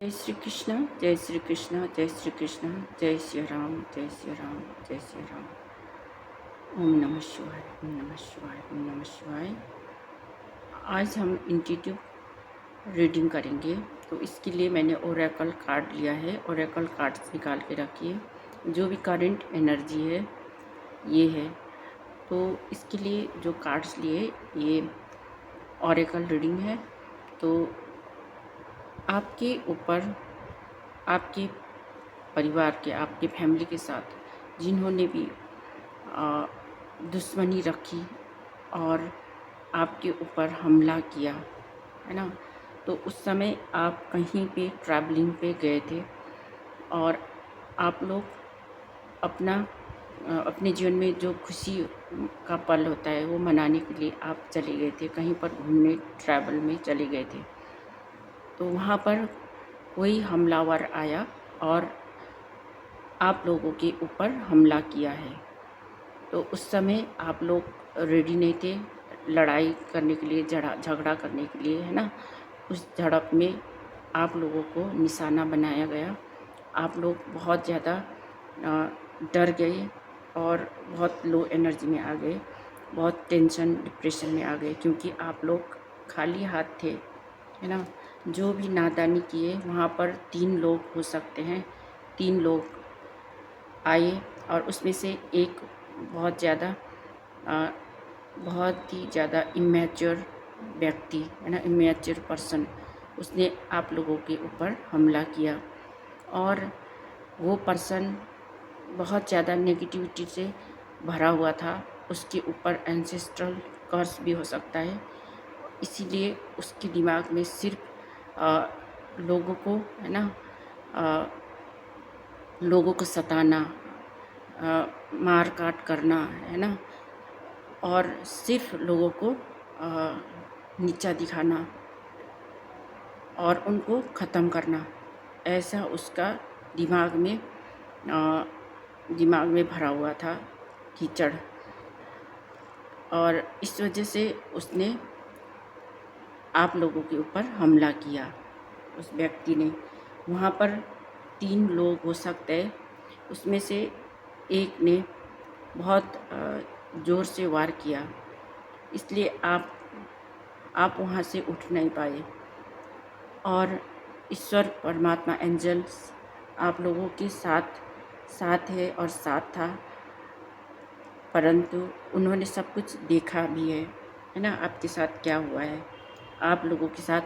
जय श्री कृष्ण, जय श्री कृष्ण, जय श्री कृष्ण, जय श्री राम, जय श्री राम, जय श्री राम। ओम नमः शिवाय, ओम नमः शिवाय, ओम नमः शिवाय। आज हम इंट्यूटिव रीडिंग करेंगे। तो इसके लिए मैंने ओरेकल कार्ड लिया है। ओरेकल कार्ड्स निकाल के रखिए। जो भी करंट एनर्जी है ये है। तो इसके लिए जो कार्ड्स लिए ये ओरेकल रीडिंग है। तो आपके ऊपर, आपके परिवार के, आपके फैमिली के साथ जिन्होंने भी दुश्मनी रखी और आपके ऊपर हमला किया है ना, तो उस समय आप कहीं पे ट्रैवलिंग पे गए थे और आप लोग अपने जीवन में जो खुशी का पल होता है वो मनाने के लिए आप चले गए थे, कहीं पर घूमने ट्रैवल में चले गए थे। तो वहाँ पर कोई हमलावर आया और आप लोगों के ऊपर हमला किया है। तो उस समय आप लोग रेडी नहीं थे लड़ाई करने के लिए, झगड़ा करने के लिए, है ना। उस झड़प में आप लोगों को निशाना बनाया गया। आप लोग बहुत ज़्यादा डर गए और बहुत लो एनर्जी में आ गए, बहुत टेंशन डिप्रेशन में आ गए, क्योंकि आप लोग खाली हाथ थे, है ना। जो भी नादानी किए वहाँ पर 3 लोग हो सकते हैं, 3 लोग आए और उसमें से एक बहुत ही ज़्यादा इमैच्योर व्यक्ति, है ना, इमैच्योर पर्सन, उसने आप लोगों के ऊपर हमला किया। और वो पर्सन बहुत ज़्यादा नेगेटिविटी से भरा हुआ था। उसके ऊपर एंसेस्ट्रल कर्स भी हो सकता है, इसीलिए उसके दिमाग में सिर्फ लोगों को, है ना, लोगों को सताना, मार काट करना, है ना, और सिर्फ लोगों को नीचा दिखाना और उनको ख़त्म करना, ऐसा उसका दिमाग में भरा हुआ था कीचड़। और इस वजह से उसने आप लोगों के ऊपर हमला किया, उस व्यक्ति ने। वहाँ पर 3 लोग हो सकते हैं, उसमें से एक ने बहुत ज़ोर से वार किया, इसलिए आप वहाँ से उठ नहीं पाए। और ईश्वर परमात्मा एंजल्स आप लोगों के साथ है और साथ था, परंतु उन्होंने सब कुछ देखा भी है ना, आपके साथ क्या हुआ है। आप लोगों के साथ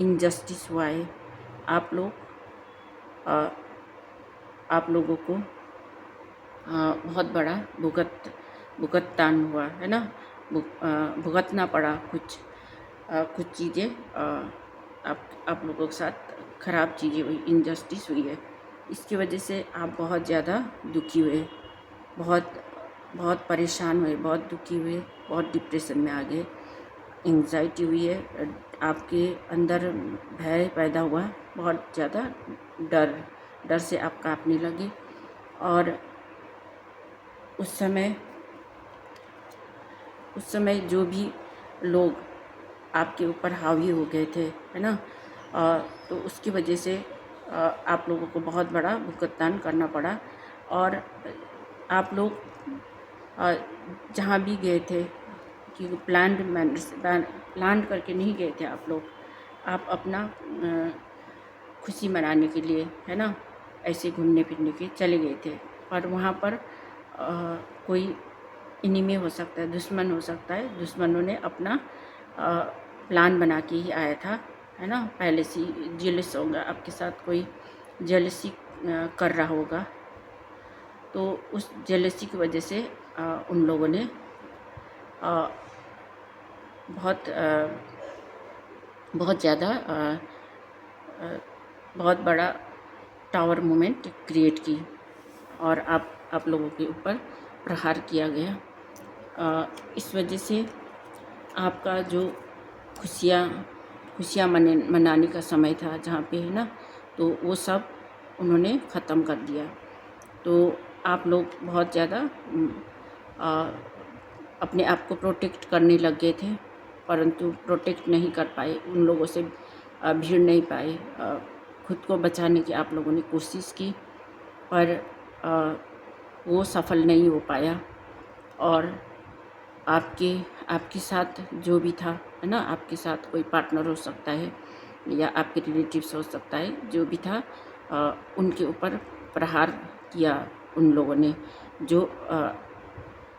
इनजस्टिस हुआ है। आप लोगों को बहुत बड़ा भुगतान हुआ, है ना। भुगतना पड़ा कुछ चीज़ें, आप लोगों के साथ ख़राब चीज़ें हुई, इनजस्टिस हुई है। इसकी वजह से आप बहुत ज़्यादा दुखी हुए, बहुत बहुत परेशान हुए, बहुत दुखी हुए, बहुत डिप्रेशन में आ गए, एंग्जाइटी हुई है, आपके अंदर भय पैदा हुआ, बहुत ज़्यादा डर से आप कांपने लगे। और उस समय जो भी लोग आपके ऊपर हावी हो गए थे, है ना, तो उसकी वजह से आप लोगों को बहुत बड़ा भुगतान करना पड़ा। और आप लोग जहाँ भी गए थे, कि प्लान करके नहीं गए थे आप लोग, आप अपना खुशी मनाने के लिए, है ना, ऐसे घूमने फिरने के चले गए थे। और वहाँ पर कोई एनिमी हो सकता है, दुश्मन हो सकता है, दुश्मनों ने अपना प्लान बना के ही आया था, है ना। पहले से जेलस होगा आपके साथ, कोई जेलसी कर रहा होगा, तो उस जेलसी की वजह से उन लोगों ने बहुत ज़्यादा बहुत बड़ा टावर मूवमेंट क्रिएट की और आप लोगों के ऊपर प्रहार किया गया। इस वजह से आपका जो खुशियाँ मनाने का समय था जहाँ पे, है ना, तो वो सब उन्होंने ख़त्म कर दिया। तो आप लोग बहुत ज़्यादा अपने आप को प्रोटेक्ट करने लग गए थे, परंतु प्रोटेक्ट नहीं कर पाए, उन लोगों से भिड़ नहीं पाए, खुद को बचाने की आप लोगों ने कोशिश की, पर वो सफल नहीं हो पाया। और आपके साथ जो भी था, है ना, आपके साथ कोई पार्टनर हो सकता है या आपके रिलेटिव्स हो सकता है, जो भी था उनके ऊपर प्रहार किया उन लोगों ने, जो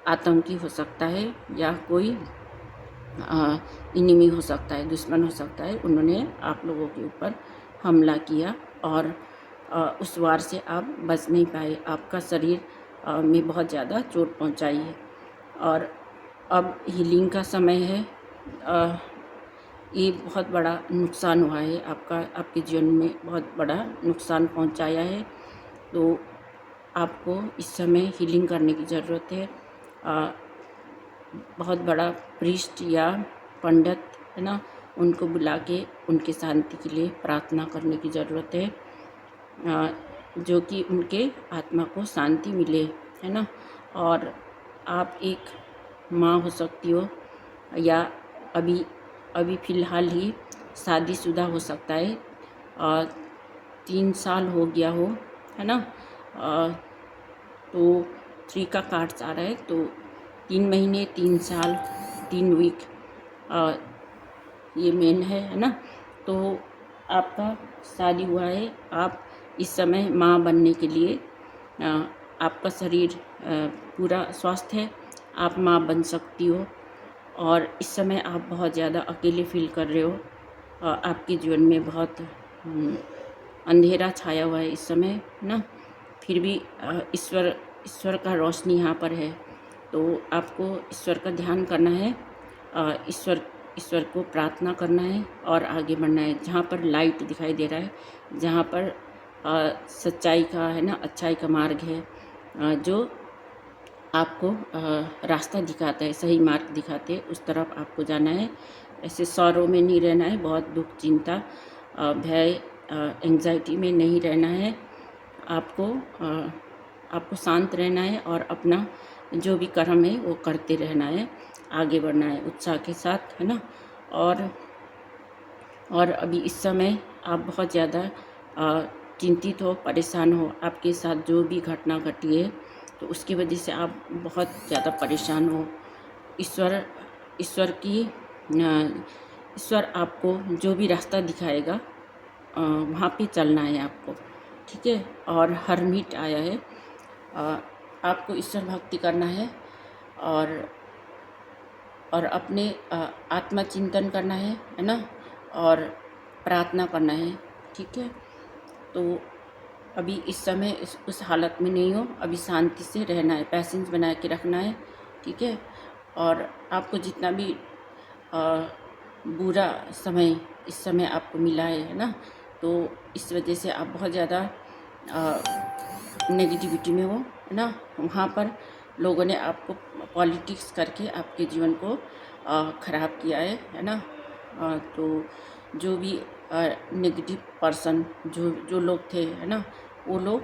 आतंकी हो सकता है या कोई इनिमी हो सकता है, दुश्मन हो सकता है। उन्होंने आप लोगों के ऊपर हमला किया और उस वार से आप बच नहीं पाए। आपका शरीर में बहुत ज़्यादा चोट पहुंचाई है और अब हीलिंग का समय है। ये बहुत बड़ा नुकसान हुआ है आपके जीवन में बहुत बड़ा नुकसान पहुंचाया है, तो आपको इस समय हीलिंग करने की ज़रूरत है। बहुत बड़ा प्रीस्ट या पंडित, है ना, उनको बुला के उनके शांति के लिए प्रार्थना करने की ज़रूरत है, जो कि उनके आत्मा को शांति मिले, है ना। और आप एक माँ हो सकती हो या अभी फ़िलहाल ही शादीशुदा हो सकता है, 3 साल हो गया हो, है ना। तो 3 का कार्ड्स आ रहा है, तो 3 महीने, 3 साल, 3 वीक ये मेन है ना। तो आपका शादी हुआ है, आप इस समय माँ बनने के लिए आपका शरीर पूरा स्वस्थ है, आप माँ बन सकती हो। और इस समय आप बहुत ज़्यादा अकेले फील कर रहे हो, आपके जीवन में बहुत अंधेरा छाया हुआ है इस समय, है ना। फिर भी ईश्वर का रोशनी यहाँ पर है, तो आपको ईश्वर का ध्यान करना है, ईश्वर को प्रार्थना करना है और आगे बढ़ना है। जहाँ पर लाइट दिखाई दे रहा है, जहाँ पर सच्चाई का, है ना, अच्छाई का मार्ग है, जो आपको रास्ता दिखाता है, सही मार्ग दिखाते हैं, उस तरफ आपको जाना है। ऐसे सौरों में नहीं रहना है, बहुत दुख, चिंता, भय, एंग्जाइटी में नहीं रहना है। आपको शांत रहना है और अपना जो भी कर्म है वो करते रहना है, आगे बढ़ना है उत्साह के साथ, है ना। और अभी इस समय आप बहुत ज़्यादा चिंतित हो, परेशान हो, आपके साथ जो भी घटना घटी है तो उसकी वजह से आप बहुत ज़्यादा परेशान हो। ईश्वर आपको जो भी रास्ता दिखाएगा वहाँ पे चलना है आपको, ठीक है। और हरमीट आया है, आपको ईश्वर भक्ति करना है और अपने आत्मचिंतन करना है ना, और प्रार्थना करना है, ठीक है। तो अभी इस समय उस हालत में नहीं हो, अभी शांति से रहना है, पैसेंस बना के रखना है, ठीक है। और आपको जितना भी बुरा समय इस समय आपको मिला है ना, तो इस वजह से आप बहुत ज़्यादा नेगेटिविटी में हो, है ना। वहाँ पर लोगों ने आपको पॉलिटिक्स करके आपके जीवन को ख़राब किया है ना। तो जो भी नेगेटिव पर्सन जो लोग थे, है ना, वो लोग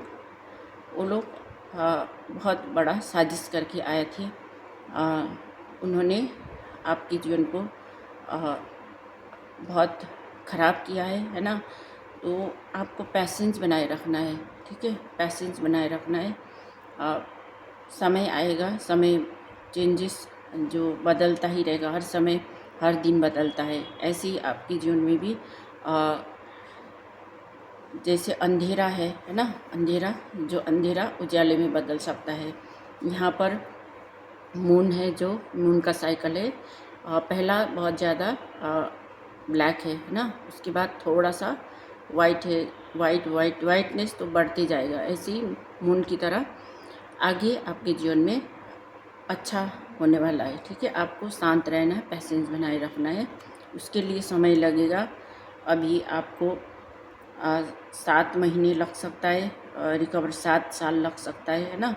बहुत बड़ा साजिश करके आए थे। उन्होंने आपके जीवन को बहुत ख़राब किया है ना। तो आपको पैसेंस बनाए रखना है, ठीक है, पैसेंस बनाए रखना है। समय आएगा, समय चेंजेस जो बदलता ही रहेगा, हर समय हर दिन बदलता है। ऐसे ही आपके जीवन में भी जैसे अंधेरा है ना, अंधेरा उजाले में बदल सकता है। यहाँ पर मून है, जो मून का साइकिल है, पहला बहुत ज़्यादा ब्लैक है ना, उसके बाद थोड़ा सा वाइट है, वाइटनेस तो बढ़ते जाएगा। ऐसे ही मून की तरह आगे आपके जीवन में अच्छा होने वाला है, ठीक है। आपको शांत रहना है, पैसेंस बनाए रखना है, उसके लिए समय लगेगा। अभी आपको 7 महीने लग सकता है रिकवर, 7 साल लग सकता है ना,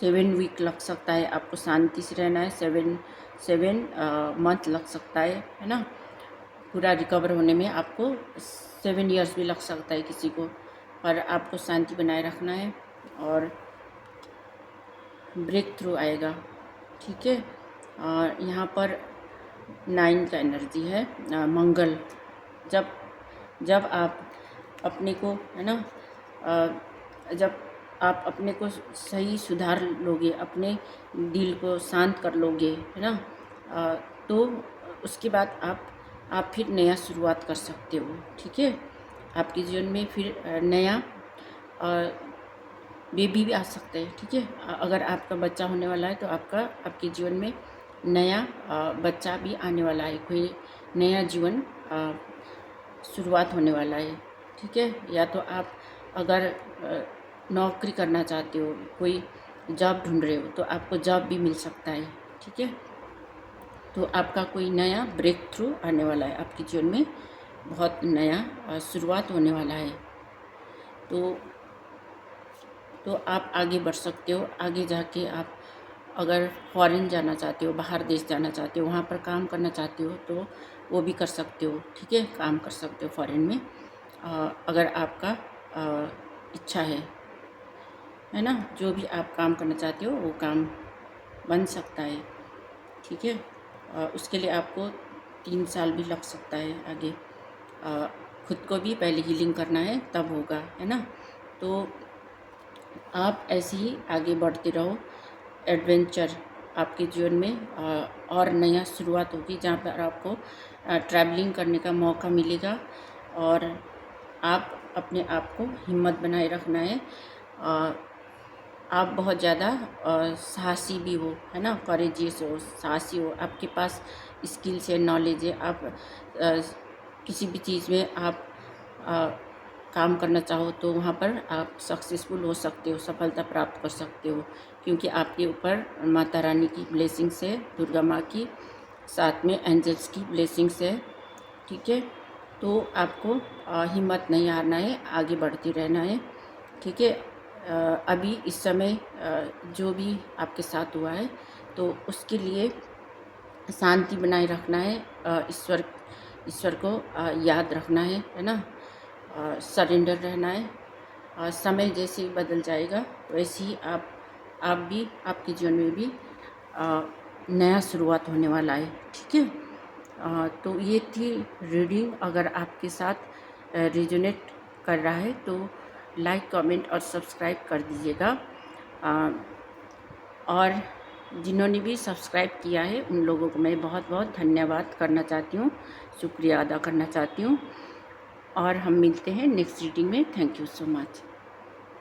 7 वीक लग सकता है। आपको शांति से रहना है, 7 मंथ लग सकता है ना। पूरा रिकवर होने में आपको 7 इयर्स भी लग सकता है किसी को, पर आपको शांति बनाए रखना है और ब्रेक थ्रू आएगा, ठीक है। यहाँ पर 9 का एनर्जी है, मंगल। जब जब आप अपने को, है ना, जब आप अपने को सही सुधार लोगे, अपने दिल को शांत कर लोगे, है ना, तो उसके बाद आप फिर नया शुरुआत कर सकते हो। ठीक है, आपके जीवन में फिर नया बेबी भी आ सकता है। ठीक है, अगर आपका बच्चा होने वाला है तो आपके जीवन में नया बच्चा भी आने वाला है, कोई नया जीवन शुरुआत होने वाला है। ठीक है, या तो आप अगर नौकरी करना चाहते हो, कोई जॉब ढूंढ रहे हो, तो आपको जॉब भी मिल सकता है। ठीक है, तो आपका कोई नया ब्रेक थ्रू आने वाला है, आपके जीवन में बहुत नया शुरुआत होने वाला है। तो आप आगे बढ़ सकते हो। आगे जाके आप अगर फॉरेन जाना चाहते हो, बाहर देश जाना चाहते हो, वहाँ पर काम करना चाहते हो, तो वो भी कर सकते हो। ठीक है, काम कर सकते हो फॉरेन में, अगर आपका इच्छा है ना। जो भी आप काम करना चाहते हो वो काम बन सकता है। ठीक है, उसके लिए आपको 3 साल भी लग सकता है आगे। खुद को भी पहले हीलिंग करना है, तब होगा, है ना। तो आप ऐसे ही आगे बढ़ते रहो। एडवेंचर आपके जीवन में और नया शुरुआत होगी, जहाँ पर आपको ट्रैवलिंग करने का मौका मिलेगा, और आप अपने आप को हिम्मत बनाए रखना है। आप बहुत ज़्यादा साहसी भी हो, है ना, करेजियस हो, साहसी हो, आपके पास स्किल्स है, नॉलेज है। आप किसी भी चीज़ में आप काम करना चाहो तो वहाँ पर आप सक्सेसफुल हो सकते हो, सफलता प्राप्त कर सकते हो, क्योंकि आपके ऊपर माता रानी की ब्लेसिंग्स है, दुर्गा माँ की, साथ में एंजल्स की ब्लेसिंग्स है। ठीक है, तो आपको हिम्मत नहीं हारना है, आगे बढ़ते रहना है। ठीक है, अभी इस समय जो भी आपके साथ हुआ है, तो उसके लिए शांति बनाए रखना है, ईश्वर को याद रखना है ना, सरेंडर रहना है। समय जैसे ही बदल जाएगा वैसे ही आप भी, आपके जीवन में भी नया शुरुआत होने वाला है। ठीक है, तो ये थी रीडिंग। अगर आपके साथ रेजोनेट कर रहा है तो लाइक, कमेंट और सब्सक्राइब कर दीजिएगा। और जिन्होंने भी सब्सक्राइब किया है उन लोगों को मैं बहुत बहुत धन्यवाद करना चाहती हूँ, शुक्रिया अदा करना चाहती हूँ। और हम मिलते हैं नेक्स्ट रीडिंग में। Thank you so much.